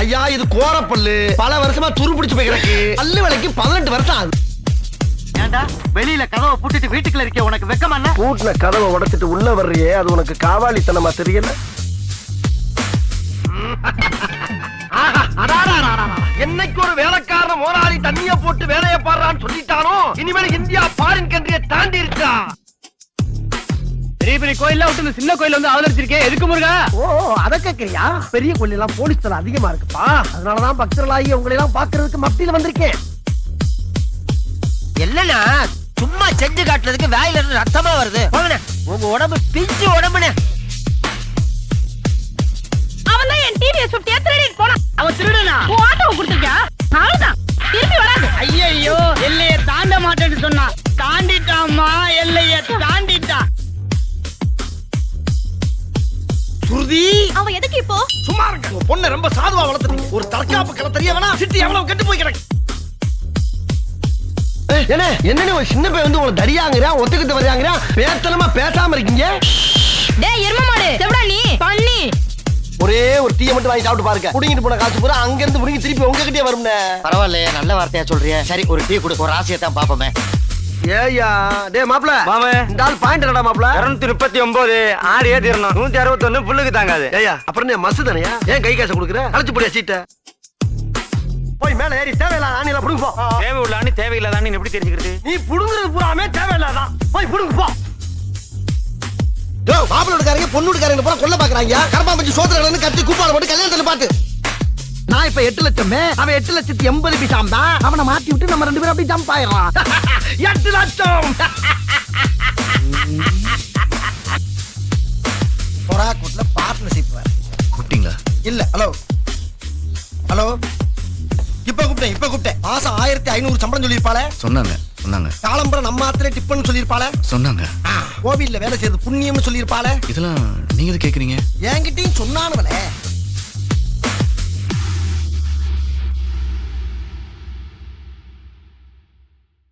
ஐயா இது கோரப்பல்லு பல வருஷமா துரு பிடிச்சு போய் கிடக்கு. பல்லு விலைக்கு 18 வருஷம் ஆகுது. ஏண்டா வெளியில கதவை பூட்டிட்டு வீட்டுக்குள்ள இருக்க உனக்கு வெக்கமா இல்ல? பூட்டின கதவை உடைச்சிட்டு உள்ள வர்றியே அது உனக்கு காவாலித்தனமா தெரியல? என்னைக்கு ஒரு வேலைக்காரன முதலாளி தண்ணிய போட்டு வேலையை பாடுறான்னு சொல்லிட்டானோ இனிமேல் இந்தியா ஃபாரின் கண்ட்ரியை தாண்டி இருக்கா. பெரிய பெரிய கோயில்ல விட்டு இந்த சின்ன கோயில வந்து அவதரிச்சிருக்கேன். எதுக்கு முருகா? ஓ அத கேக்குறியா? பெரிய கோயில் எல்லாம் போலீஸ் தரம் அதிகமா இருக்குப்பா. அதனாலதான் பக்தர்களாகி உங்களை எல்லாம் பாக்குறதுக்கு மத்தியில வந்திருக்கேன். இல்லனா சும்மா செஞ்சு காட்டுறதுக்கு வாயில இருந்து ரத்தமா வருது. போங்கண்ணே, உங்க உடம்பு பிஞ்சு உடம்புனே. அவன் தான் என் டிவிஎஸ் 50 திருடிட்டு போனான். அவன் திருடனா? ஓ ஆட்டோ கொடுத்துருக்கியா? அவ்வளவுதான், திருப்பி வராது. ஐயோ எல்லைய தாண்ட மாட்டேன்னு சொன்னா தாண்டிட்டாமா. எல்லைய தாண்டிட்டான். சுருதி அவன் எதுக்கு இப்போ? சும்மா இருக்க. உங்க பொண்ணை ரொம்ப சாதுவா வளர்த்துட்டீங்க. ஒரு தற்காப்பு கலை தெரிய வேணா சிட்டி எவ்வளவு கெட்டு போய் கிடக்கு. என்ன என்ன ஒரு சின்ன பையன் வந்து உங்களை தடியாங்கறா ஒத்துக்கிட்டு வரையாங்கறா பேத்தலமா பேசாம இருக்கீங்க. டேய் எருமை மாடு செவடா நீ பண்ணி ஒரே ஒரு டீயை மட்டும் வாங்கி சாப்பிட்டு பாருங்க. புடிங்கிட்டு போன காசு பூரா அங்க இருந்து புடிங்கி திருப்பி உங்ககிட்டயே வரும்னே. பரவாயில்லையே, நல்ல வார்த்தையா சொல்றியே. சரி ஒரு டீ கொடு, ஒரு ஆசையை தான் பாப்போமே. ஏய்யா டேய் மாப்ள மாமே இந்த ஆள் பாயிண்ட் என்னடா மாப்ள? 239 ஆடியே தீரணும். 161 புல்லுக்கு தாங்காது. ஏய்யா அப்புறம் நீ மசு தானயா? ஏன் கை காசு கொடுக்குற? அழைச்சு போடியா சீட்டை. போய் மேல ஏறி தேவையில்லாத ஆணில புடுங்க போ. தேவை உள்ளான்னு தேவையில்லாதான்னு எப்படி தெரிஞ்சுக்கிறது? நீ புடுங்குறது பூராமே தேவையில்லாதான். போய் புடுங்க போ. யோ மாப்பிள்ளோடக்காரங்க பொண்ணுடக்காரங்க பூரா கொல்ல பாக்குறாங்க. கரப்பா பஞ்சி சோதரன்னு கட்டி கூப்பாடு போட்டு கல்யாணத்துல பாட்டு. நான் இப்ப 8 லட்சமே அவன் 8,80,000 பைசாம் தான். அவனை மாத்தி விட்டு நம்ம 2 பேரும் அப்படி ஜம்ப் ஆயிடலாம். 8 லட்சம் பொறாக்கூட்ல பார்ட்னர்ஷிப் வேற கூப்பிட்டீங்களா? இல்ல. ஹலோ ஹலோ இப்ப கூப்பிட்டேன். மாசம் 1500 சம்பளம் சொல்லிருப்பாளே. சொன்னாங்க. காலம்பரம் நம்ம ஆத்திர டிப்பன் சொல்லிருப்பாளே. சொன்னாங்க. கோவில்ல வேலை செய்யறது புண்ணியம்னு சொல்லிருப்பாளே. இதெல்லாம் நீங்க எது கேக்குறீங்க? என்கிட்டயும் சொன்னானுவலே.